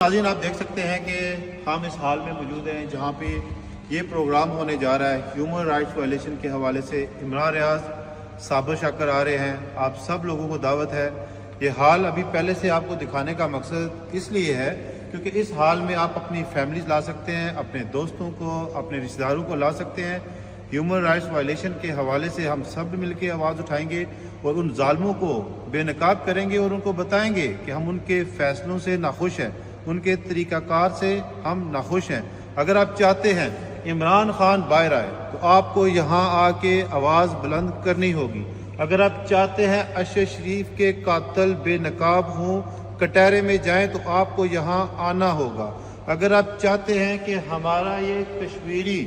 नाज़रीन, आप देख सकते हैं कि हम इस हाल में मौजूद हैं जहाँ पे ये प्रोग्राम होने जा रहा है। ह्यूमन राइट्स वायलेशन के हवाले से इमरान रियाज, साबिर शाकर आ रहे हैं। आप सब लोगों को दावत है। ये हाल अभी पहले से आपको दिखाने का मकसद इसलिए है क्योंकि इस हाल में आप अपनी फैमिलीज ला सकते हैं, अपने दोस्तों को, अपने रिश्तेदारों को ला सकते हैं। ह्यूमन राइट्स वायलेशन के हवाले से हम सब मिलकर आवाज़ उठाएंगे और उन जालिमों को बेनकाब करेंगे और उनको बताएंगे कि हम उनके फैसलों से नाखुश हैं, उनके तरीक़ाकार से हम नाखुश हैं। अगर आप चाहते हैं इमरान खान बाहर आए तो आपको यहाँ आके आवाज़ बुलंद करनी होगी। अगर आप चाहते हैं अशर शरीफ के कातिल बेनकाब हों, कटहरे में जाएं, तो आपको यहाँ आना होगा। अगर आप चाहते हैं कि हमारा ये कश्मीरी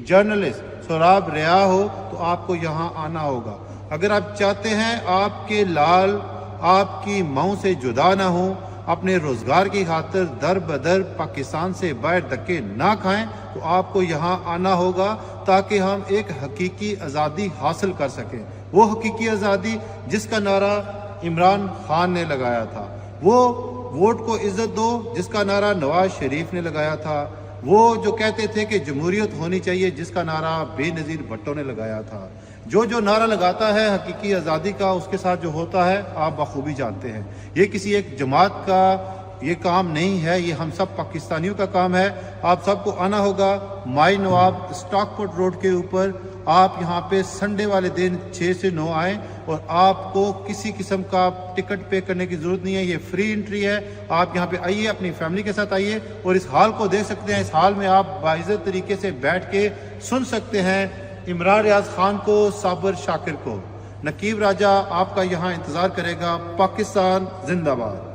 जर्नलिस्ट सोराब रिहा हो तो आपको यहाँ आना होगा। अगर आप चाहते हैं आपके लाल आपकी माँ से जुदा ना हो, अपने रोज़गार की खातिर दर बदर पाकिस्तान से बाहर धक्के ना खाएं, तो आपको यहाँ आना होगा ताकि हम एक हकीकी आज़ादी हासिल कर सकें। वो हकीकी आज़ादी जिसका नारा इमरान खान ने लगाया था, वो वोट को इज़्ज़त दो जिसका नारा नवाज शरीफ ने लगाया था, वो जो कहते थे कि जमहूरियत होनी चाहिए जिसका नारा बेनज़ीर भुट्टो ने लगाया था। जो नारा लगाता है हकीकी आज़ादी का, उसके साथ जो होता है आप बखूबी जानते हैं। ये किसी एक जमात का ये काम नहीं है, ये हम सब पाकिस्तानियों का काम है। आप सबको आना होगा। माई नवाब स्टॉकपोर्ट रोड के ऊपर आप यहाँ पे संडे वाले दिन 6 से 9 आएँ और आपको किसी किस्म का टिकट पे करने की ज़रूरत नहीं है। ये फ्री एंट्री है। आप यहाँ पे आइए, अपनी फैमिली के साथ आइए और इस हाल को देख सकते हैं। इस हाल में आप बाइज़्ज़त तरीके से बैठ के सुन सकते हैं इमरान रियाज खान को, साबिर शाकिर को। नकीब राजा आपका यहाँ इंतज़ार करेगा। पाकिस्तान जिंदाबाद।